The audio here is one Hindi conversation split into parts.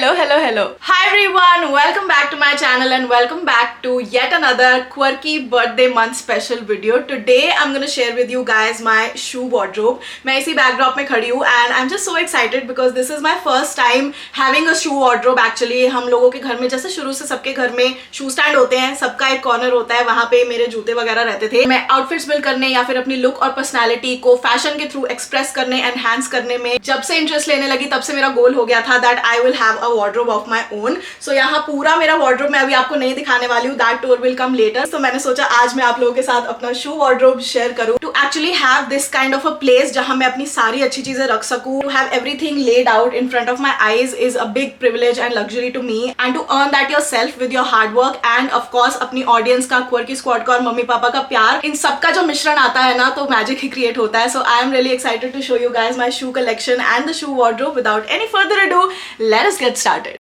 Hello. Hi everyone, welcome back to my channel and welcome back to yet another quirky birthday month special video. Today I'm going to share with you guys my shoe wardrobe. मैं इसी backdrop में खड़ी हूँ and I'm just so excited because this is my first time having a shoe wardrobe actually. हम लोगों के घर में जैसे शुरू से सबके घर में shoe stand होते हैं, सबका एक corner होता है, वहाँ पे मेरे जूते वगैरह रहते थे. मैं outfits build करने या फिर अपनी look और personality को fashion के through express करने, enhance करने में जब से interest लेने लगी तब से मेरा goal हो गया था that I will have a wardrobe of my own. So यहाँ पूरा मेरा wardrobe मैं अभी आपको नहीं दिखाने वाली हूँ, that tour will come later. So मैंने सोचा आज मैं आप लोगों के साथ अपना shoe wardrobe share करूँ to actually have this kind of a place जहाँ मैं अपनी सारी अच्छी चीजें रख सकूँ. To have everything laid out in front of my eyes is a big privilege and luxury to me, and to earn that yourself with your hard work and of course अपनी audience का, quirky squad का और मम्मी पापा का प्यार, इन सब का जो मिश्रण आता है ना तो magic ही create होता है. So I am really excited to show you guys my shoe collection and the shoe wardrobe. Without any further ado, let us get started.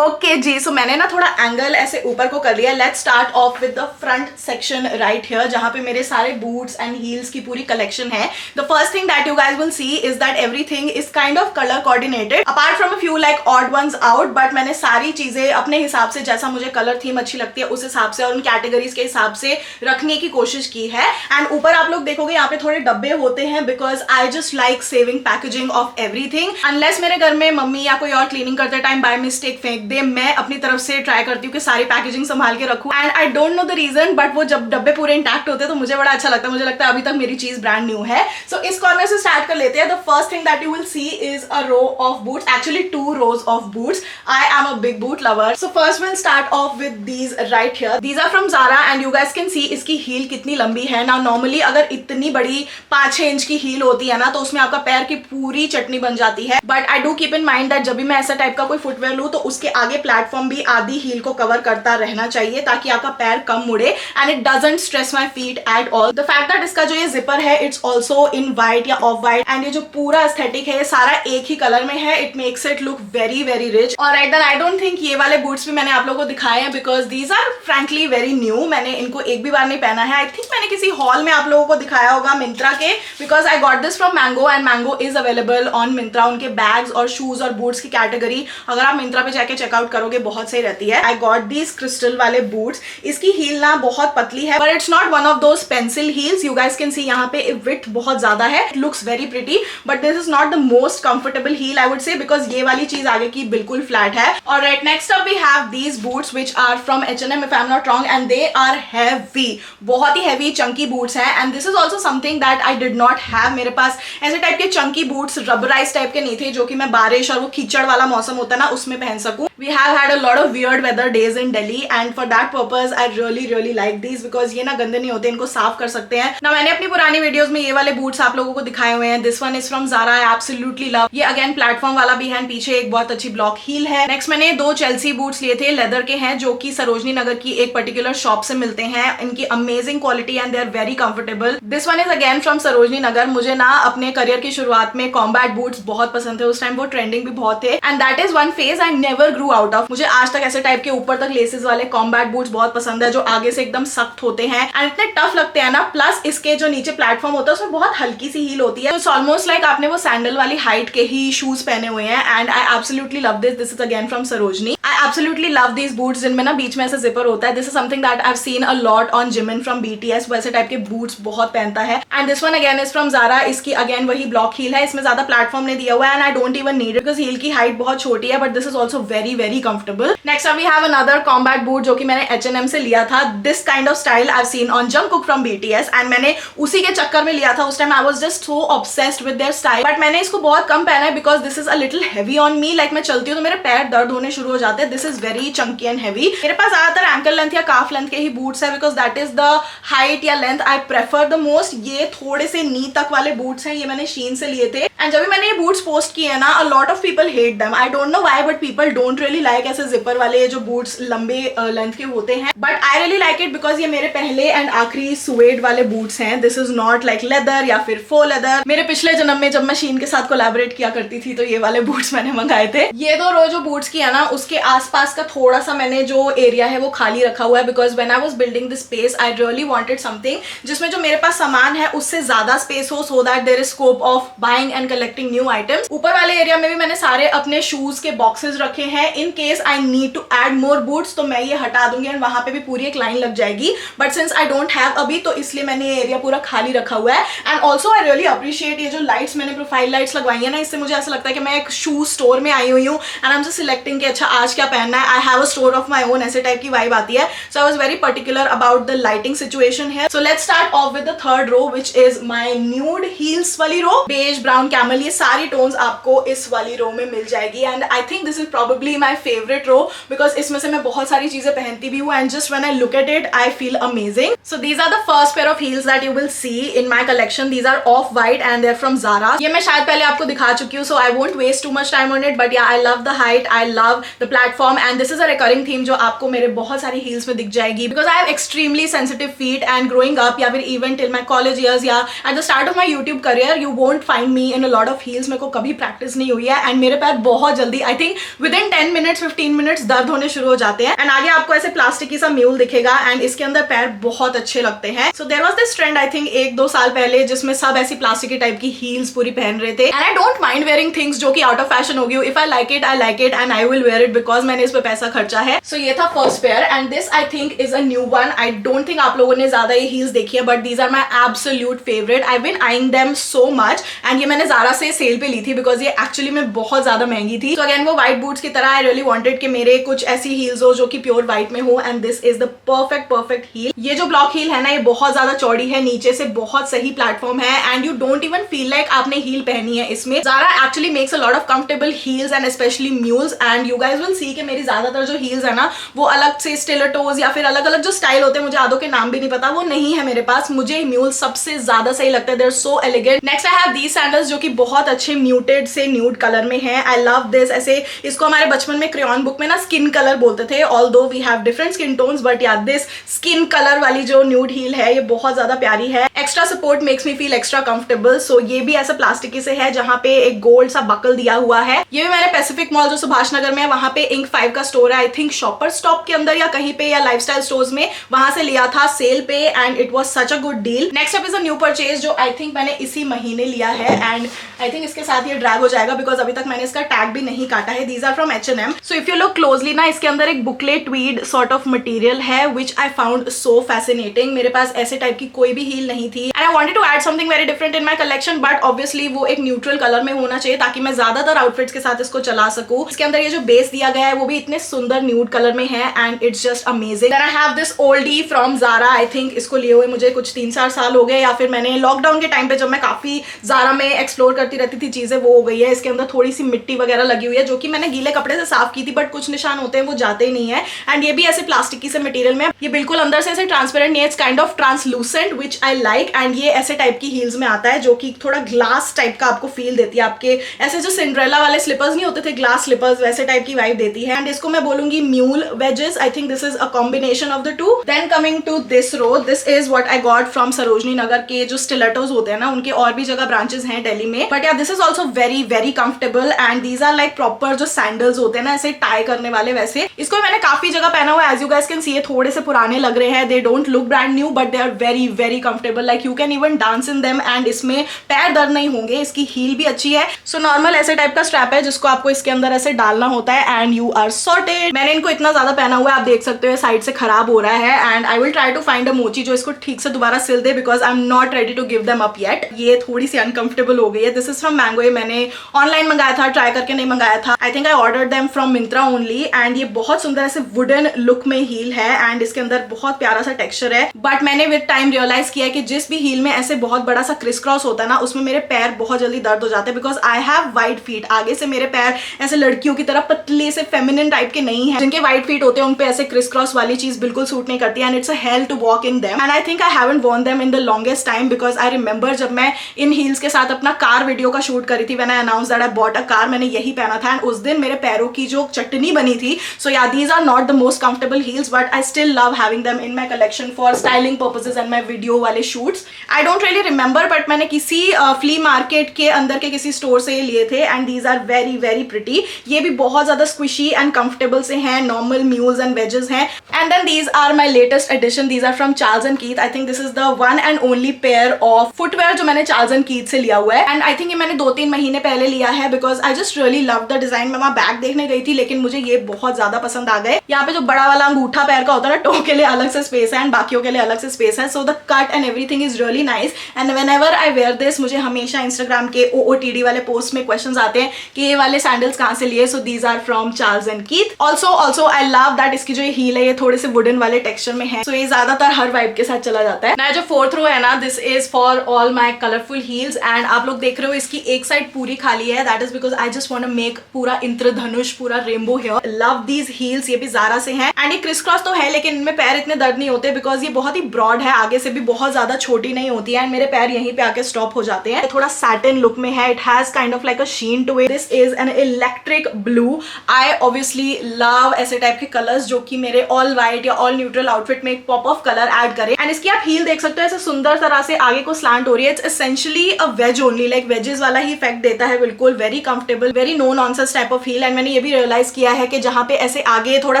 Okay ji, so मैंने ना थोड़ा एंगल ऐसे ऊपर को कर लिया. Let's start off with the front section right here जहाँ पे मेरे सारे बूट्स एंड हील्स की पूरी कलेक्शन है. The first thing that you guys will see is that everything is kind of colour coordinated apart from a few like odd ones out, but मैंने सारी चीजें अपने हिसाब से जैसा मुझे कलर थीम अच्छी लगती है उस हिसाब से और उन कैटेगरीज के हिसाब से रखने की कोशिश की है. एंड ऊपर आप लोग देखोगे यहाँ पे थोड़े डब्बे होते हैं because I just like saving packaging of everything. Unless मेरे घर में मम्मी या कोई और क्लीनिंग करते टाइम बाय मिस्टेक फेंक दे, मैं अपनी तरफ से ट्राई करती हूँ कि सारी पैकेजिंग संभाल के रखूं. And I don't know the reason, but वो जब डब्बे पूरे इंटैक्ट होते हैं तो मुझे बड़ा अच्छा लगता है. मुझे लगता है अभी तक मेरी चीज ब्रांड न्यू है. सो इस कॉर्नर से स्टार्ट कर लेते हैं. The first thing that you will see is a row of boots, actually 2 rows of boots. I am a big boot lover. So first we'll start off with these right here. These are from Zara and you guys can see इसकी हील कितनी लंबी है. Now normally अगर इतनी बड़ी 5-6 इंच की हील होती है ना तो उसमें आपका पैर की पूरी चटनी बन जाती है. But I do keep in mind that जब भी मैं ऐसा टाइप का कोई फुटवेयर लूँ तो उसके आगे प्लेटफॉर्म भी आधी हील को कवर करता रहना चाहिए ताकि आपका पैर कम मुड़े and it doesn't stress my feet eight all. The fact that इसका जो ये जिपर है इट्स ऑल्सो इन व्हाइट या ऑफ व्हाइट एंड ये जो पूरा एस्थेटिक है ये सारा एक ही कलर में है. It makes it look very very rich. और right then I don't think ये वाले बूट्स भी मैंने आप लोगों को दिखाए हैं because these are frankly very new. मैंने इनको एक भी बार नहीं पहना है. आई थिंक मैंने किसी हॉल में आप लोगों को दिखाया होगा मिंत्रा के, because I got this from mango and mango is available on Myntra. उनके बैग्स और शूज और बूट्स की कैटेगरी अगर आप मिंत्रा पे जाके चेकआउट करोगे बहुत सही रहती है. आई गॉट दीज क्रिस्टल वाले बूट्स. इसकी हील ना बहुत पतली है but it's not one of those pencil heels. You guys can see यहाँ पे विड्थ बहुत ज्यादा है. It looks very pretty but this is not the most comfortable heel I would say because ये वाली चीज आगे की बिल्कुल फ्लैट है. और right next up we have these boots which are from H&M if I am not wrong and they are heavy. बहुत ही हैवी चंकी बूट्स हैं and this is also something that I did not have. मेरे पास ऐसे टाइप के चंकी बूट्स रबराइज टाइप के नहीं थे जो कि मैं बारिश और वो कीचड़ वाला मौसम होता है ना उसमें पहन सकूं. We have had a lot of weird weather days in Delhi and for that purpose I really like these because ये ना गंदे नहीं होते, इनको साफ कर सकते हैं ना. मैंने अपनी पुरानी वीडियोस में ये वाले बूट्स आप लोगों को दिखाए हुए हैं. This one is from Zara. I absolutely love. ये अगेन प्लेटफॉर्म वाला भी है, पीछे एक बहुत अच्छी ब्लॉक हील है. नेक्स्ट मैंने 2 चेल्सी बूट्स लिए थे, लेदर के हैं जो कि सरोजनी नगर की एक पर्टिकुलर शॉप से मिलते हैं. इनकी amazing quality and they are very comfortable. This one is again from Sarojini Nagar. मुझे ना अपने करियर की शुरुआत में कॉम्बैट बूट्स बहुत पसंद थे. उस टाइम वो ट्रेंडिंग भी बहुत थे and that is one phase I never Guru out of. मुझे आज तक ऐसे टाइप के ऊपर तक लेसेस वाले कॉम्बैट बूट्स बहुत पसंद है जो आगे से एकदम सख्त होते हैं एंड इतने टफ लगते हैं ना. प्लस इसके जो नीचे प्लेटफॉर्म होता है उसमें बहुत हल्की सी हील होती है. तो इट्स ऑलमोस्ट लाइक आपने वो सैंडल वाली हाइट के ही शूज पहने हुए हैं and I absolutely love this. This is again from Sarojini. I absolutely love these boots जिनमें ना बीच में ऐसे जिपर होता है. This is something that I have seen a lot on Jimin from BTS. वैसे टाइप के बूट्स बहुत पहनता है. And this one again is from Zara. इसकी अगेन वही ब्लॉक हील है. इसमें ज्यादा प्लेटफॉर्म नहीं दिया हुआ है and I don't even need it because heel की हाइट बहुत छोटी है but this is also very very comfortable. Next we have another combat boot जो कि मैंने H&M से लिया था. This kind of style I have seen on Jungkook from BTS and मैंने उसी के चक्कर में लिया था. उस time I was just so obsessed with their style but मैंने इसको बहुत कम पहना है because this is a little heavy on me. Like मैं चलती हूँ तो मेरे पैर दर्द होने शुरू हो जाते हैं. This is very chunky and heavy. मेरे पास ज्यादातर एंकल लेंथ या काफ लेंथ के ही बूट्स है because that is the height या length I prefer the most. ये थोड़े से नी तक वाले बूट्स हैं. ये मैंने शीन से लिए थे एंड जब भी मैंने ये बूट्स पोस्ट किए ना, अ lot of people hate them, I don't know why, but people don't really like ऐसे जिपर वाले जो बूट्स लंबे लेंथ के होते हैं, but I really like it because ये मेरे पहले एंड आखिरी सुएड वाले बूट्स हैं। This is not like leather या फिर फो लेदर। मेरे पिछले जन्म में जब मैं शीन के साथ कोलैबोरेट किया करती थी तो ये वाले बूट्स मैंने मंगाए थे। ये दो रो जो बूट्स की है ना, उसके आसपास का थोड़ा सा मैंने जो एरिया है वो खाली रखा हुआ है, because when I was building this space I really wanted something जिसमें जो मेरे पास सामान है उससे ज्यादा स्पेस हो, so that there is scope of buying and collecting new items. ऊपर वाले एरिया में भी मैंने सारे अपने शूज के बॉक्सेस रखे हैं। In case I need to add more boots तो मैं ये हटा दूंगी एंड वहां पे भी पूरी एक लाइन लग जाएगी, but since I don't have अभी तो इसलिए मैंने ये एरिया पूरा खाली रखा हुआ है। And also I really appreciate ये जो लाइट्स मैंने प्रोफाइल लाइट्स लगवाई है ना, इससे मुझे ऐसा लगता है कि मैं एक शू स्टोर में आई हुई हूँ and I am just selecting कि अच्छा आज क्या पहनना है, I have a store of my own, ऐसे टाइप की वाइब आती है। So I was very particular about the lighting situation है। So let's start off with the third row which is my nude heels वाली रो। बेज, ब्राउन, कैमल, ये सारी टोन्स आपको इस वाली रो में मिल जाएगी and I think this is probably my favourite row because इसमें से मैं बहुत सारी चीजें पहनती भी हूँ and just when I look at it I feel amazing. So these are the first pair of heels that you will see in my collection. These are off white and they're from Zara। ये मैं शायद पहले आपको दिखा चुकी हूँ, so I won't waste too much time on it, but yeah I love the height, I love the platform and this is a recurring theme जो आपको मेरे बहुत सारी हील्स में दिख जाएगी because I have extremely sensitive feet and growing up या फिर even till my college years या at the start of my YouTube career you won't find me in a lot of heels. मेरे को कभी प्रैक्टिस नहीं हुई है एंड मेरे पैर बहुत जल्दी, I think with in 10 minutes 15 minutes दर्द होने शुरू हो जाते हैं। एंड आगे आपको ऐसे प्लास्टिक सा म्यूल दिखेगा एंड इसके अंदर पैर बहुत अच्छे लगते हैं। So there was this trend I think 1-2 साल पहले जिसमें सब ऐसी प्लास्टिक टाइप की हील्स पूरी पहन रहे थे and I don't mind wearing things जो कि आउट ऑफ फैशन होगी। If I like it and I will wear it because मैंने इस पे पैसा खर्चा है। सो ये था first pair and this I think is a new one. I don't think आप लोगों ने ज्यादा ये हील्स देखी है but these are my absolute favourite. I been eyeing them so much and ये मैंने Zara से सेल पे ली थी बिकॉज ये एक्चुअली में बहुत ज्यादा महंगी थी। तो अगेन वो व्हाइट बूट्स की तरह आई रियली वांटेड कि मेरे कुछ ऐसी हील्स हो जो कि प्योर व्हाइट में हो and this is the perfect heel. ये जो ब्लॉक हील है ना, ये बहुत ज्यादा चौड़ी है, नीचे से बहुत सही प्लेटफॉर्म है and you don't even feel like आपने हील पहनी है इसमें। Zara actually makes a lot of comfortable heels and specially mules and you guys will सी कि मेरी ज्यादातर जो हील्स है ना वो अलग से स्टिलेटोज या फिर अलग अलग जो स्टाइल होते हैं, मुझे आदों के नाम भी नहीं पता, वो नहीं है मेरे पास। मुझे म्यूल सबसे ज्यादा सही लगता है, they are so elegant. Next I have these sandals जो कि बहुत अच्छे म्यूटेड से न्यूड कलर में है। I love this. ऐसे इसको हमारे बचपन में क्रेयॉन बुक में ना स्किन कलर बोलते थे, although we have different skin tones, but yeah this skin colour वाली जो न्यूड हील है ये बहुत ज्यादा प्यारी है। Extra support makes me feel extra comfortable. So ये भी ऐसा प्लास्टिक से है जहाँ पे एक गोल्ड सा बकल दिया हुआ है। ये भी मैंने पैसिफिक मॉल जो सुभाष नगर में है वहां पे इंक 5 का स्टोर है, आई थिंक शॉपर स्टॉप के अंदर या कहीं पे या लाइफस्टाइल स्टोर्स में, वहां से लिया था सेल पे and it was such a good deal. Next up is a new purchase जो आई थिंक मैंने इसी महीने लिया है एंड आई थिंक इसके साथ ये ड्रैग हो जाएगा बिकॉज अभी तक मैंने इसका टैग भी नहीं काटा है। These are from H&M। So if you look closely ना, इसके अंदर एक booklet tweed sort of material है which I found so fascinating. मेरे पास ऐसे टाइप की कोई भी हील नहीं थी and I wanted to add something very different in my collection, but obviously वो एक न्यूट्रल कलर में होना चाहिए ताकि मैं ज्यादातर आउटफिट्स के साथ इसको चला सकूं। इसके अंदर ये जो बेस दिया गया है वो भी इतने सुंदर न्यूड कलर में है and it's just amazing. Then I have this oldie from Zara। I think इसको लिए हुए मुझे कुछ 3-4 साल हो गए या फिर मैंने लॉकडाउन के टाइम पे जब मैं काफी Zara में एक्सप्लोर करती रहती थी चीजें, वो हो गई है। इसके अंदर थोड़ी सी मिट्टी वगैरह लगी हुई है जो कि मैंने गीले कपड़े से साफ की थी, बट कुछ निशान होते हैं वो जाते ही नहीं है। एंड ये भी ऐसे प्लास्टिक से मटेरियल में, ये बिल्कुल अंदर से ऐसे ट्रांसपेरेंट नहीं है, it's kind of translucent which I like. And ये ऐसे टाइप की हील्स में आता है जो कि थोड़ा ग्लास टाइप का आपको फील देती है। आपके ऐसे जो सिंड्रेला वाले स्लीपर्स नहीं होते थे, ग्लास स्लीपर्स, वैसे टाइप की वाइब देती है। एंड इसको मैं बोलूंगी mule wedges. I think this is a combination of the two. Then coming to this row, this is what I got from Sarojini Nagar के जो स्टिलेटोज होते हैं ना, उनके और भी जगह ब्रांचेस हैं दिल्ली में, but yeah this is also very very comfortable and these are like proper जो सैंडल्स होते हैं ना ऐसे टाई करने वाले, वैसे। इसको मैंने काफी जगह पहना हुआ है, as you guys can see. ये थोड़े से पुराने लग रहे हैं, they don't look brand new but they are very very comfortable, like you can even dance in them and इसमें पैर दर्द नहीं होंगे। इसकी हील भी अच्छी है। सो नॉर्मल ऐसे टाइप का स्ट्रैप है जिसको आपको इसके अंदर ऐसे डालना होता है एंड यू आर सॉर्टेड। मैंने इनको इतना ज्यादा पहना हुआ है, आप देख सकते हो साइड से खराब हो रहा है and I will try to find a मोची जो इसको ठीक से दोबारा सिल दे because I am not ready to give them up yet. ये थोड़ी सी अनकंफर्टेबल हो गई है। This is from Mango. ये मैंने ऑनलाइन मंगाया था, ट्राई करके नहीं मंगाया था। आई think I ordered them from Myntra only and ये बहुत सुंदर ऐसे वुडन लुक में हील है एंड इसके अंदर बहुत प्यारा सा टेक्सचर है। बट मैंने विद टाइम रियलाइज किया कि जिस भी हील में ऐसे बहुत बड़ा सा क्रिस क्रॉस होता है ना, उसमें मेरे पैर बहुत जल्दी दर्द हो जाते हैं because I have wide feet. आगे से मेरे पैर ऐसे लड़कियों की तरह पतले से फेमिनिन टाइप के नहीं है। जिनके वाइड फीट होते हैं उन पे ऐसे क्रिस क्रॉस वाली चीज बिल्कुल सूट नहीं करती and it's a hell to walk in them and I think I haven't worn them in the longest time because I remember जब मैं इन हील्स के साथ अपना कार वीडियो का शूट करी थी, when I announce that I bought a car, मैंने यही पहना था एंड उस दिन मेरे पैरों की जो चटनी बनी थी. So yeah these are not the most comfortable heels but I still love having them in my collection for styling purposes and my video वाले shoots. I don't really remember but मैंने किसी फ्ली मार्केट के अंदर के किसी स्टोर से ये लिए थे and these are very very pretty. ये भी बहुत ज्यादा स्क्विशी एंड कंफर्टेबल से हैं, नॉर्मल म्यूल्स एंड वेजेस हैं. And then these are my latest addition, these are from Charles and Keith. I think this is the one and only pair of footwear जो मैंने चार्ल्स एंड कीथ से लिया हुआ है एंड आई थिंक ये मैंने 2-3 महीने पहले लिया है because I just really love the design. मैं वहाँ बैग देखने गई थी लेकिन मुझे ये बहुत ज्यादा पसंद आ गए. यहाँ पे जो बड़ा वाला अंगूठा पैर का होता है ना, टो के लिए अलग से स्पेस है एंड बाकियों के लिए अलग से स्पेस है. So the cut and everything is really nice and whenever I wear this, मुझे हमेशा इंस्टाग्राम के OOTD वाले पोस्ट में क्वेश्चंस आते हैं कि ये वाले सैंडल्स कहाँ से लिए. So these are from Charles and Keith. Also I love that इसकी जो हील है ये थोड़े से वुडन वाले टेक्सचर में है. सो ये ज्यादातर हर वाइब के साथ चला जाता है. ना जो 4th रो है ना, this is for all my colourful heels and आप लोग देख रहे हो इसकी एक साइड पूरी खाली है. That is because I just want to make पूरा इंद्रधनुष, पूरा rainbow hair. Love these heels. ये भी ज़ारा से हैं एंड ये क्रिस क्रॉस तो है लेकिन इनमें पैर इतने दर्द नहीं होते बिकॉज ये बहुत ही ब्रॉड है, आगे से भी बहुत ज्यादा छोटी नहीं होती है एंड मेरे पैर यहीं पे आके स्टॉप हो जाते हैं. थोड़ा सैटिन लुक में है. It has kind of like a sheen to it. This is an electric blue. I obviously love ऐसे टाइप के कलर्स जो कि मेरे ऑल व्हाइट या ऑल न्यूट्रल आउटफिट में एक पॉप ऑफ कलर ऐड करे. एंड इसकी आप हील देख सकते हो ऐसे सुंदर तरह से आगे को स्लांट हो रही है. It's essentially a wedge only, like wedges वाला ही इफेक्ट देता है. बिल्कुल very comfortable, very no nonsense type of heel. And मैंने ये भी रियलाइज किया है कि जहाँ पे ऐसे आगे थोड़ा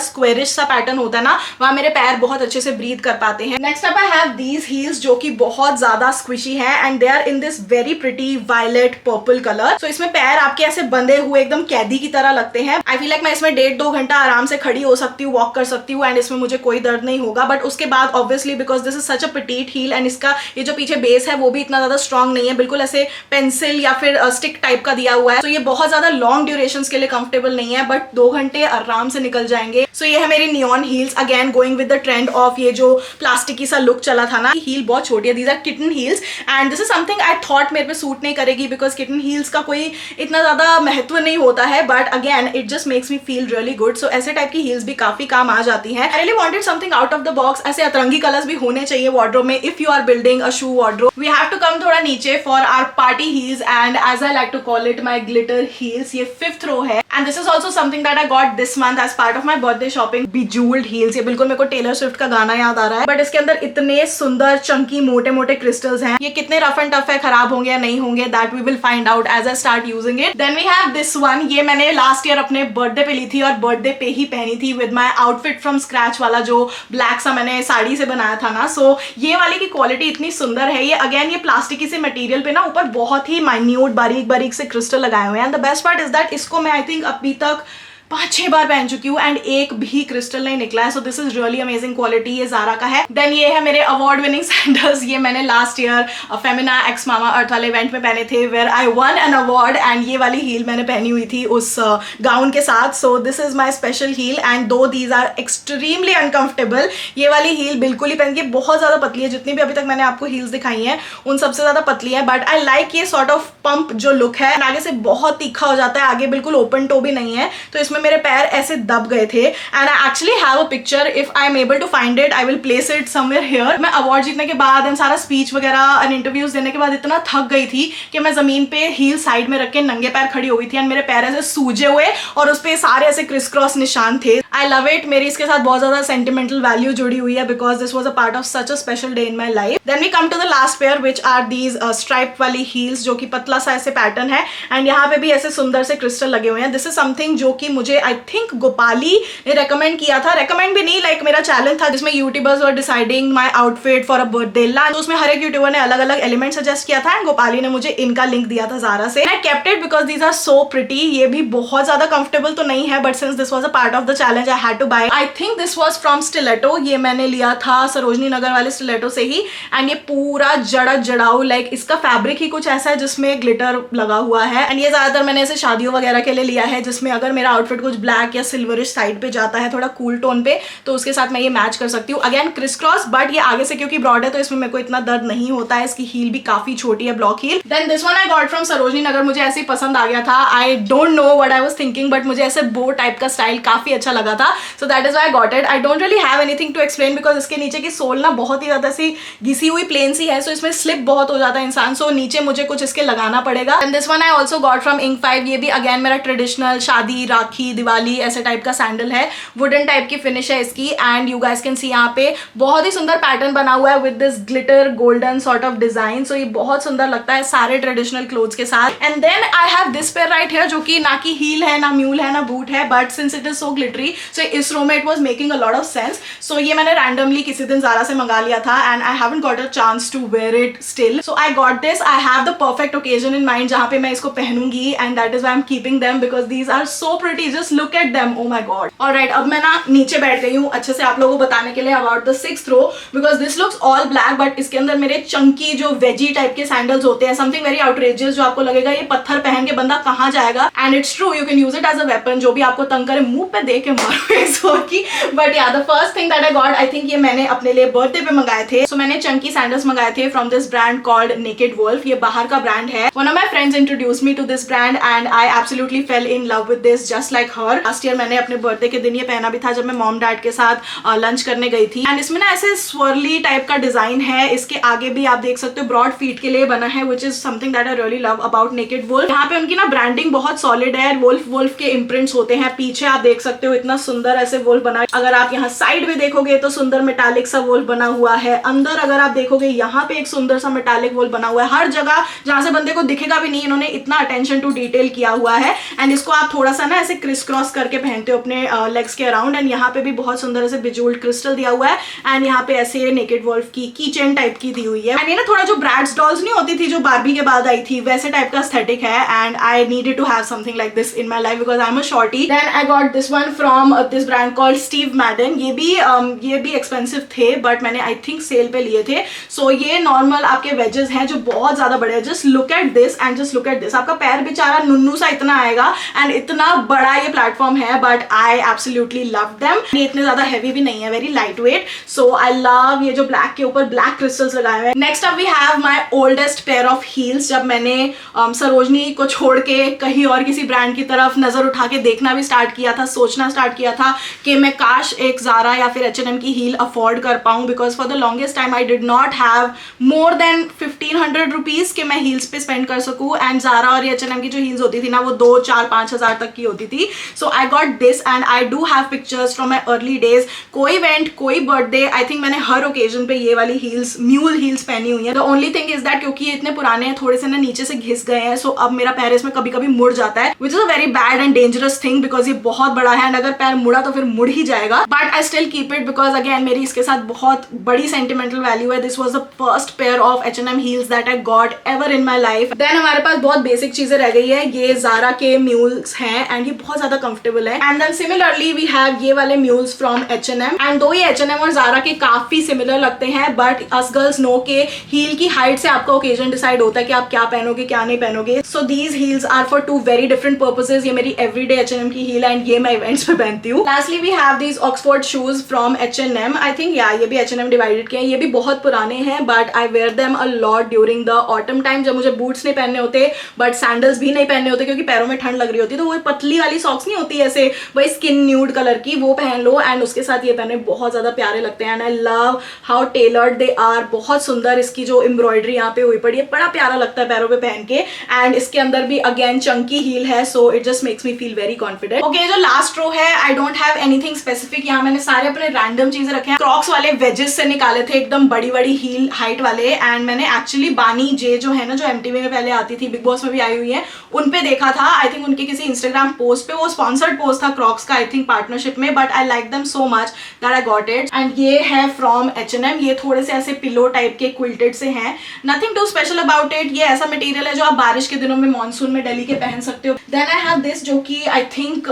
स्क्वेरिश सा पैटर्न होता है ना, वहाँ मेरे पैर बहुत अच्छे से ब्रीथ कर पाते हैं. Next up I have these heels जो कि बहुत ज्यादा स्क्विशी है and they are in this very pretty violet purple colour. So इसमें पैर आपके ऐसे बंधे हुए एकदम कैदी की तरह लगते हैं. आई फील लाइक मैं इसमें 1.5-2 घंटा आराम से खड़ी हो सकती हूँ, वॉक कर सकती हूँ एंड इसमें मुझे कोई दर्द नहीं होगा. बट उसके बाद obviously because this is such a petite heel and इसका ये जो पीछे बेस है वो भी इतना ज्यादा स्ट्रॉन्ग नहीं है, बिल्कुल ऐसे पेंसिल या फिर स्टिक टाइप का दिया हुआ है. तो ये बहुत ज्यादा लॉन्ग ड्यूरेशन के लिए कंफर्टेबल नहीं है बट 2 घंटे आराम से निकल जाएंगे. सो ये है मेरी neon heels. Again going with the trend of ये जो प्लास्टिकी सा लुक चला था ना. हील बहुत छोटी है. These are kitten heels and this is something I thought मेरे पे सूट नहीं करेगी बिकॉज किटन हील्स का कोई इतना ज्यादा महत्व नहीं होता है but again it just makes me feel really good. So ऐसे टाइप की हील्स भी काफी काम आ जाती हैं. I really wanted something out of the box. ऐसे अतरंगी कलर्स भी होने चाहिए वार्डरोब में. If you are building a shoe wardrobe we have to come थोड़ा नीचे for our party heels and as I like to call it my glitter heels. ये 5th रो है and this is also something that I got this month as part of my birthday shopping. Bejewelled heels. ये बिल्कुल मेरे को टेलर स्विफ्ट का गाना याद आ रहा है बट इसके अंदर इतने सुंदर चंकी मोटे मोटे क्रिस्टल्स हैं. ये कितने रफ एंड टफ है, खराब होंगे या नहीं होंगे, that we will find out as I start using it. Then we have this one. ये मैंने लास्ट ईयर अपने बर्थडे पे ली थी और बर्थडे पे ही पहनी थी with my outfit from scratch वाला जो ब्लैक सा मैंने साड़ी से बनाया था ना. सो ये वाले की क्वालिटी इतनी सुंदर है. ये अगेन ये प्लास्टिकी से मटेरियल पे ना ऊपर बहुत ही माइन्यूट बारीक बारीक से क्रिस्टल लगाए हुए हैं. And the best part is that इसको मैं आई थिंक अभी तक 5-6 बार पहन चुकी हूँ एंड एक भी क्रिस्टल नहीं निकला है. सो this is really amazing quality. ये ज़ारा का है. देन ये है मेरे अवार्ड विनिंग सैंडल्स. ये मैंने last year Femina x Mamaearth वाले इवेंट में पहने थे where I won an award and ये वाली हील मैंने पहनी हुई थी उस गाउन के साथ. So this is my special heel and though these are extremely uncomfortable. ये वाली हील बिल्कुल ही पहन के बहुत ज़्यादा पतली है. जितनी भी अभी तक मैंने आपको हील्स दिखाई हैं उन सबसे ज़्यादा पतली है बट आई लाइक ये सॉर्ट ऑफ पंप जो लुक है. आगे से बहुत तीखा हो जाता है, आगे बिल्कुल ओपन टो भी नहीं है तो इसमें मेरे पैर ऐसे दब गए थे. And I actually have a picture. If I am able to find it I will place it somewhere here. मैं अवार्ड जीतने के बाद एंड सारा स्पीच वगैरह एंड इंटरव्यूज देने के बाद इतना थक गई थी कि मैं जमीन पे हील साइड में रख के नंगे पैर खड़ी हो गई थी एंड मेरे पैर ऐसे सूजे हुए और उस पे सारे ऐसे क्रिस क्रॉस निशान थे. I love it. मेरी इसके साथ बहुत ज्यादा सेंटिमेंटल वैल्यू जुड़ी हुई है because this was a part of such a special day in my life. Then we come to the last pair which are these stripe वाली हील्स जो कि पतला सा ऐसे पैटर्न है एंड यहाँ पे भी ऐसे सुंदर से क्रिस्टल लगे हुए हैं. दिस इज समथिंग जो कि मुझे आई थिंक गोपाली ने रेकमेंड किया था. रेकमेंड भी नहीं, लाइक मेरा चैलेंज था जिसमें YouTubers were deciding my outfit for a birthday lunch. उसमें हर एक यूट्यूबर ने अलग अलग एलिमेंट सजेस्ट किया था एंड गोपाली ने मुझे इनका लिंक दिया था ज़ारा से. I kept it because these are so pretty. ये भी बहुत ज्यादा कंफर्टेबल तो नहीं है but since this was a part of the challenge I had to buy. I think this was from Stiletto. ये मैंने लिया था सरोजनी नगर वाले स्टिलेटो से ही एंड ये पूरा जड़ाऊ लाइक इसका फैब्रिक ही कुछ ऐसा है जिसमें ग्लिटर लगा हुआ है एंड ये ज्यादातर मैंने ऐसे शादियों वगैरह के लिए लिया है जिसमें अगर मेरा आउटफिट आउटफिट कुछ ब्लैक या सिल्वरिश साइड पे जाता है, थोड़ा कूल टोन पे, तो उसके साथ मैं ये मैच कर सकती हूँ। अगेन क्रिस क्रॉस, बट ये आगे से क्योंकि ब्रॉड है तो इसमें मेरे को इतना दर्द नहीं होता है। इसकी हील भी काफी छोटी है, block heel. Then this one I got from Sarojini Nagar, मुझे ऐसे ही पसंद आ गया था। I don't know what I was thinking, but मुझे ऐसे बो टाइप का स्टाइल काफी अच्छा लगा था, so that is why I got it. I don't really have anything to explain because इसके नीचे की सोल ना बहुत ही ज्यादा सी घिसी हुई प्लेन सी है, सो इसमें स्लिप बहुत हो जाता है इंसान, सो नीचे मुझे कुछ इसके लगाना पड़ेगा। And this one I also got from Inc 5, ये भी अगेन मेरा ट्रेडिशनल शादी, राखी, दिवाली ऐसे टाइप का सैंडल है, वुडन टाइप की फिनिश है इसकी। And you guys can see यहाँ पे बहुत ही सुंदर पैटर्न बना हुआ है with this glitter golden sort of design, so ये बहुत सुंदर लगता है सारे ट्रेडिशनल क्लोथ्स के साथ। And then I have this pair right here, जो कि ना की हील है, ना म्यूल है, ना बूट है, but since it is so glittery, so इस रो में it was making a lot of sense. So ये मैंने रैंडमली किसी दिन ज़ारा से मंगा लिया था and I haven't got a chance to wear it still, so I got this. I have the perfect occasion in mind जहाँ पे मैं इसको पहनूंगी, and that is why I am keeping them because these are so pretty, just look at them, oh my god. Alright, अब मैं ना नीचे बैठ गई हूँ अच्छे से आप लोगों को बताने के लिए about the 6th row, because this looks all black, but इसके अंदर मेरे चंकी जो वेजी टाइप के सैंडल्स होते हैं, समथिंग वेरी आउटरेजियस, जो आपको लगेगा ये पत्थर पहन के बंदा कहाँ जाएगा, and it's true, you can use it as a weapon, जो भी आपको तंग करे मुंह पे दे के मारो इसको की। बट या the first thing that I got, I think ये मैंने अपने लिए बर्थडे पे मंगाए थे, सो मैंने चंकी सैंडल्स मंगाए थे from this brand called Naked Wolfe, ये बाहर का ब्रांड है। One of my friends introduce me to this brand and I absolutely fell in love with this just like her. Last year मैंने अपने बर्थडे के दिन ये पहना भी था जब मैं मॉम डैड के साथ लंच करने गई थी, एंड इसमें ना ऐसे स्वर्ली टाइप का डिजाइन है, इसके आगे भी आप देख सकते हो ब्रॉड फीट के लिए बना है, which is something that I really love about Naked Wolfe. यहाँ पे उनकी ना ब्रांडिंग बहुत सॉलिड है, वुल्फ के इम्प्रिंट्स होते हैं, पीछे आप देख सकते हो इतना सुंदर ऐसे वुल्फ बना है, अगर आप यहाँ साइड में देखोगे तो सुंदर मेटालिक सा वुल्फ बना हुआ है, अंदर अगर आप देखोगे यहाँ पे एक सुंदर सा मेटालिक वुल्फ बना हुआ है, हर जगह जहां से बंदे को दिखेगा भी नहीं इन्होंने इतना अटेंशन टू डिटेल किया हुआ है। एंड इसको आप थोड़ा सा ना ऐसे क्रिस क्रॉस करके पहनते हो अपने लेग्स के अराउंड, एंड यहाँ पे भी बहुत सुंदर ऐसे बिजूल्ड क्रिस्टल दिया हुआ है, एंड यहाँ पे ऐसे नेकेड वुल्फ की कीचेन टाइप की दी हुई है, एंड ये ना थोड़ा जो ब्रैड्स डॉल्स नहीं होती थी जो बार्बी के बाद आई थी वैसे टाइप का एस्थेटिक है, and I needed to have something like this in my life because I am a shorty. Then I got this one from this brand called Steve Madden, ये भी एक्सपेंसिव थे बट मैंने आई थिंक सेल पे लिए थे। सो ये नॉर्मल आपके वेजेस हैं जो बहुत ज्यादा बड़े हैं, just look at this and just look at this, आपका पैर बेचारा नुन्नू सा इतना आएगा, एंड इतना बड़ा ये प्लेटफॉर्म है, but I absolutely love them. ये इतने ज्यादा हैवी भी नहीं है, very light weight, so I love ये जो ब्लैक के ऊपर ब्लैक क्रिस्टल्स लगाए हुए हैं। Next up we have my oldest pair of heels. जब मैंने सरोजनी को छोड़ के कहीं और किसी ब्रांड की तरफ नजर उठा के देखना भी स्टार्ट किया था, सोचना स्टार्ट किया था कि मैं काश एक ज़ारा या फिर H&M की हील अफोर्ड कर पाऊँ, because for the longest time I did not have more than 1500 rupees के मैं हील्स पे स्पेंड कर सकूँ, एंड ज़ारा और H&M की जो हील्स होती थी ना वो 2, 4, 5 हज़ार तक की होती थी। So I got this and I do have pictures from my early days, कोई इवेंट, कोई बर्थडे, आई थिंक मैंने हर ओकेजन पे ये वाली हील्स, म्यूल हील्स पहनी हुई है। The only thing is that क्योंकि ये इतने पुराने हैं, थोड़े से ना नीचे से घिस गए हैं, सो अब मेरा पैर इसमें कभी कभी मुड़ जाता है, which is a very bad and dangerous thing because ये बहुत बड़ा है, एंड अगर पैर मुड़ा तो फिर मुड़ ही जाएगा, but I still keep it because again मेरी इसके साथ बहुत बड़ी सेंटिमेंटल वैल्यू है। This was the first pair of H&M heels that I got ever in my life. देन हमारे पास बहुत बेसिक चीजें रह गई है, ये ज़ारा के म्यूल्स हैं एंड ये बहुत ज्यादा कंफर्टेबल है, and then similarly we have ये वाले म्यूल्स फ्रॉम H&M, एंड दो ये H&M और ज़ारा के काफी सिमिलर लगते हैं, बट अस गर्ल्स नो के हील की हाइट से आपका ओकेजन डिसाइड होता है कि आप क्या पहनोगे क्या नहीं पहनोगे। So these heels are for 2 very different purposes. ये मेरी एवरीडे H&M की हील एंड ये मैं इवेंट्स पे पहनती हूँ। Lastly we have these Oxford shoes from H&M, I think yeah ये भी H&M डिवाइडेड के हैं, ये भी बहुत पुराने हैं but I wear them a lot during the autumn time, जब मुझे बूट्स नहीं पहनने होते बट सैंडल्स भी नहीं पहनने होते क्योंकि पैरों में ठंड लग रही होती, तो वो पतली वाली सॉक्स नहीं होती ऐसे भाई स्किन न्यूड कलर की, वो पहन लो एंड उसके साथ ये पहने बहुत ज्यादा प्यारे लगते हैं, and I love how tailored they are, बहुत सुंदर इसकी जो एम्ब्रॉयडरी यहाँ पे हुई पड़ी है, बड़ा प्यारा लगता है पैरों पे पहन के, एंड इसके अंदर भी अगेन चंकी हील है, so it just makes me feel very confident. Okay, जो लास्ट रो है I don't have anything specific, यहाँ मैंने सारे अपने रैंडम चीजें रखे हैं, क्रॉक्स वाले वेजेस से निकाले थे एकदम बड़ी बड़ी हील हाइट वाले, एंड मैंने एक्चुअली बानी जे जो है ना जो MTV में पहले आती थी, बिग बॉस में भी आई हुई है, उन पे देखा था, आई थिंक उनके किसी इंस्टाग्राम पोस्ट पे, वो स्पॉन्सर्ड पोस्ट था क्रॉक्स का आई थिंक पार्टनरशिप में, but I like them so much that I got it, and ये है फ्रॉम H&M, ये थोड़े से ऐसे पिलो टाइप के क्विल्टेड से हैं, nothing too special about it, ये ऐसा मटेरियल है जो आप बारिश के दिनों में मानसून में दिल्ली के पहन सकते हो। देन आई हैव दिस जो कि आई थिंक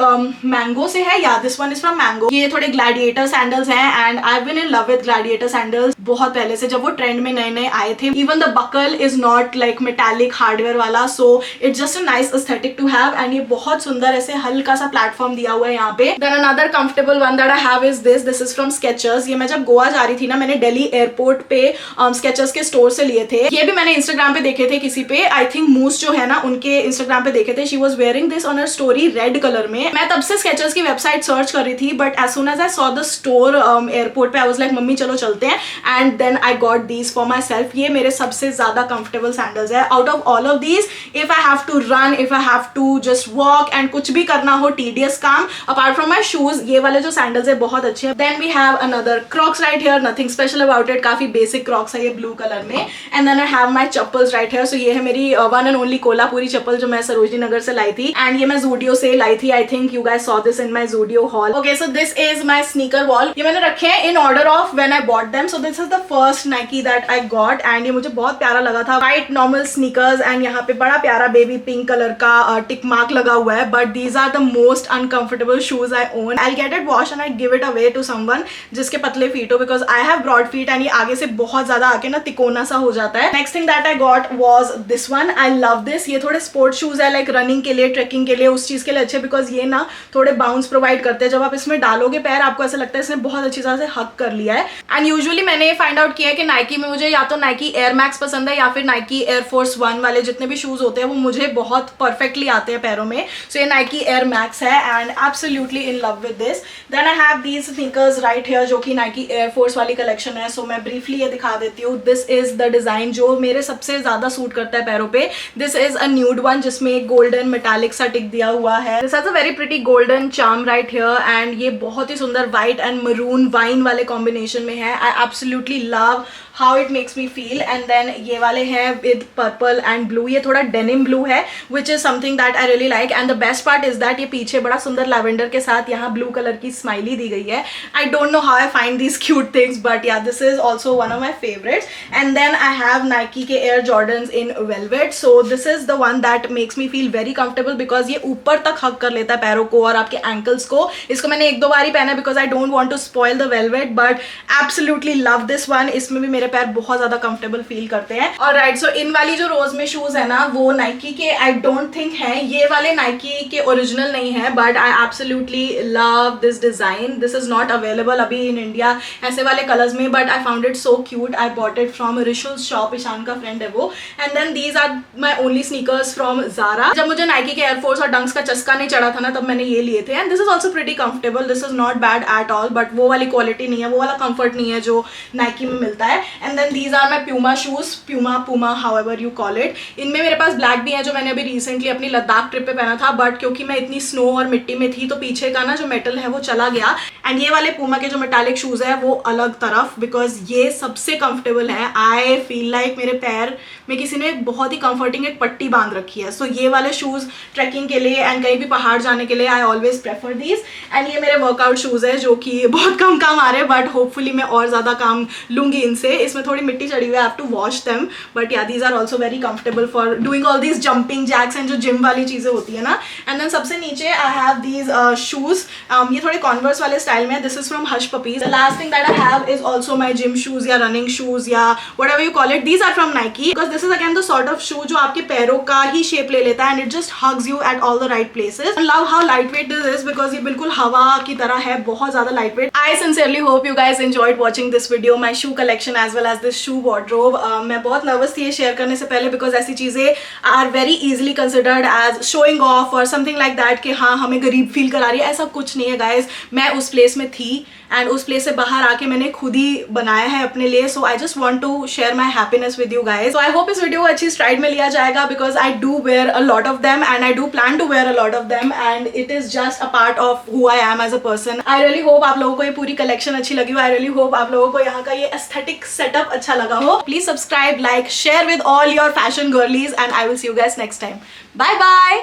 मैंगो से है, yeah this one is from Mango, ये थोड़े ग्लैडिएटर सैंडल्स हैं and I have been in love with gladiator sandals बहुत पहले से, जब वो ट्रेंड में नए नए आए थे। Even the buckle is not like metallic hardware वाला, so it's just a nice aesthetic to have, and ये बहुत सुंदर ऐसे हल्का सा प्लेटफॉर्म दिया हुआ है यहाँ पे। Then another comfortable one that I have is this is from Skechers. ये मैं जब गोवा जा रही थी ना, मैंने दिल्ली एयरपोर्ट पे स्केचर्स के स्टोर से लिए थे। ये भी मैंने इंस्टाग्राम पे देखे थे किसी पे, आई थिंक मूस जो है ना उनके इंस्टाग्राम पे देखे थे। She was wearing this on her story red colour में। मैं तब से स्केचर्स की वेबसाइट सर्च कर रही थी, but as soon as I saw the store airport पे आई वाज लाइक मम्मी चलो चलते हैं, and then I got these for myself. ये मेरे सबसे ज्यादा कंफर्टेबल सैंडल्स है out of all of these. If I have to run, if I have to just walk and कुछ भी करना हो टीडियस काम, अपार्ट फ्रॉम माई शूज, ये वाले जो सैंडल्स है बहुत अच्छे हैं। Then we have another crocs right here, nothing special about it, काफी बेसिक क्रॉक्स है ये ब्लू कलर में। And then I have my chappals right here. So ये है मेरी one and only Kolhapuri chappal जो मैं सरोजनी नगर से लाई थी, एंड ये मैं जूडियो से लाई थी। I think you guys saw this in my Zudio hall. Okay, so this is my sneaker wall. ये मैंने रखे हैं in order of when I bought them. So this is the first Nike that I got, and ये मुझे बहुत प्यारा लगा था। व्हाइट नॉर्मल स्नीकर्स, एंड यहाँ पे बड़ा प्यारा बेबी पिंक कलर का टिक मार्क लगा हुआ है, but these are the most uncomfortable shoes I own. I get it wash and I give it away to someone जिसके पतले फीट हो, because I have broad feet and ये आगे से बहुत ज्यादा आके ना तिकोना सा हो जाता है। Next thing that I got was this one. I love this. ये थोड़े स्पोर्ट शूज है, लाइक रनिंग के लिए, ट्रेकिंग के लिए, उस चीज के लिए अच्छे, बिकॉज ये ना थोड़े बाउंस प्रोवाइड करते हैं। जब आप इसमें डालोगे पैर, आपको ऐसा लगता है इसने बहुत अच्छी तरह से हक कर लिया है। एंड यूजुअली मैंने फाइंड आउट किया है कि नाइकी में मुझे या तो नाइकी एयर मैक्स पसंद है या फिर नाइकी एयर फोर्स 1 वाले जितने भी शूज होते हैं वो मुझे बहुत परफेक्टली आते हैं पैरों में। सो ये नाइकी एयर मैक्स है, and absolutely in love with this. Then I have these sneakers right here जो कि नाइकी एयर फोर्स वाली कलेक्शन है। सो मैं ब्रीफली ये दिखा देती हूँ। दिस इज द डिजाइन जो मेरे सबसे ज्यादा सूट करता है पैरों पे। This is a nude one जिसमें एक गोल्डन मेटालिक सा टिक दिया हुआ है। This has a very pretty golden charm right here, and ये बहुत ही सुंदर व्हाइट एंड मरून वाइन वाले कॉम्बिनेशन में है। I absolutely love how it makes me feel. And then ये वाले हैं विद पर्पल एंड ब्लू। ये थोड़ा डेनिम ब्लू है which is something that I really like, and the best part is that ये पीछे बड़ा सुंदर लैवेंडर के साथ यहाँ ब्लू कलर की स्माइली दी गई है। I don't know how I find these cute things, but yeah this is also one of my favourites. And then I have Nike के Air Jordans in velvet. So this is the one that makes me feel very comfortable, because ये ऊपर तक हक कर लेता है पैरों को और आपके एंकल्स को। इसको मैंने 1-2 बार ही पहना because I don't want to spoil the velvet, but absolutely love this one. इसमें भी मेरे पैर बहुत ज्यादा कंफर्टेबल फील करते हैं। और राइट, सो इन वाली जो रोज में शूज है ना वो नाइकी के आई डोंट थिंक है, ये वाले नाइकी के ओरिजिनल नहीं है, but I absolutely love this design. This is not available अभी इन इंडिया ऐसे वाले कलर्स में, but I found it so cute. I bought it from Rishul's shop, Ishaan का फ्रेंड है वो। And then these are my only sneakers from Zara. जब मुझे नाइकी के एयरफोर्स और डंक्स का चस्का नहीं चढ़ा था ना, तब मैंने ये लिए थे, and this is also pretty comfortable. This is not bad at all, but वो वाली क्वालिटी नहीं है, वो वाला कंफर्ट नहीं है जो नाइकी में मिलता है। And then these are my Puma shoes, Puma however you call it. इनमें मेरे पास ब्लैक भी है जो मैंने अभी रिसेंटली अपनी लद्दाख ट्रिप पे पहना था, बट क्योंकि मैं इतनी स्नो और मिट्टी में थी तो पीछे का ना जो मेटल है वो चला गया। एंड ये वाले पुमा के जो मेटालिक शूज है वो अलग तरफ, बिकॉज ये सबसे कंफर्टेबल है। आई फील लाइक मेरे पैर में किसी ने बहुत ही कंफर्टिंग एक पट्टी बांध रखी है। सो ये वाले शूज ट्रैकिंग के लिए एंड कहीं भी पहाड़ जाने के लिए I always prefer these. And ये मेरे वर्कआउट शूज है जो कि बहुत कम काम आ रहे हैं, बट होपफुली मैं और ज्यादा काम लूंगी इनसे। इसमें थोड़ी मिट्टी चढ़ी हुई है, I have to wash them, but yeah these are also very comfortable for doing all these jumping jacks and जो जिम वाली चीजें होती है ना। एंड देन सबसे नीचे आई हैव दीज शूज, ये थोड़े कॉन्वर्स वाले स्टाइल में। This is from Hush Puppies. The last thing that I have is also my gym shoes या रनिंग शूज या whatever you call it. These are from Nike, because this is again the sort of shoe जो आपके पैरों का ही शेप ले लेता है, and it just hugs you at all the right places. Love how lightweight this is, because ये बिल्कुल हवा की तरह है, बहुत ज्यादा light weight. I sincerely hope you guys enjoyed watching this video, my shoe collection as well as this shoe wardrobe. मैं बहुत नर्वस थी ये शेयर करने से पहले, बिकॉज ऐसी चीजें are very easily considered as showing off और समथिंग लाइक दैट कि हाँ हमें गरीब फील करा रही है। ऐसा कुछ नहीं है गाइज, मैं उस प्लेस में थी एंड उस प्लेस से बाहर आके मैंने खुद ही बनाया है अपने लिए। So I just want to share my happiness with you guys. So I hope इस वीडियो को अच्छी स्ट्राइड में लिया जाएगा, because I do wear a lot of them and I do plan to wear a lot of them, and it is just a part of who I am as a person. I really hope आप लोगों को ये पूरी कलेक्शन अच्छी लगी हो। आई रियली होप आप लोगों को यहाँ का ये एस्थेटिक सेटअप अच्छा लगा हो। Please subscribe, like, share with all your fashion girlies, and I will see you guys next time. Bye bye.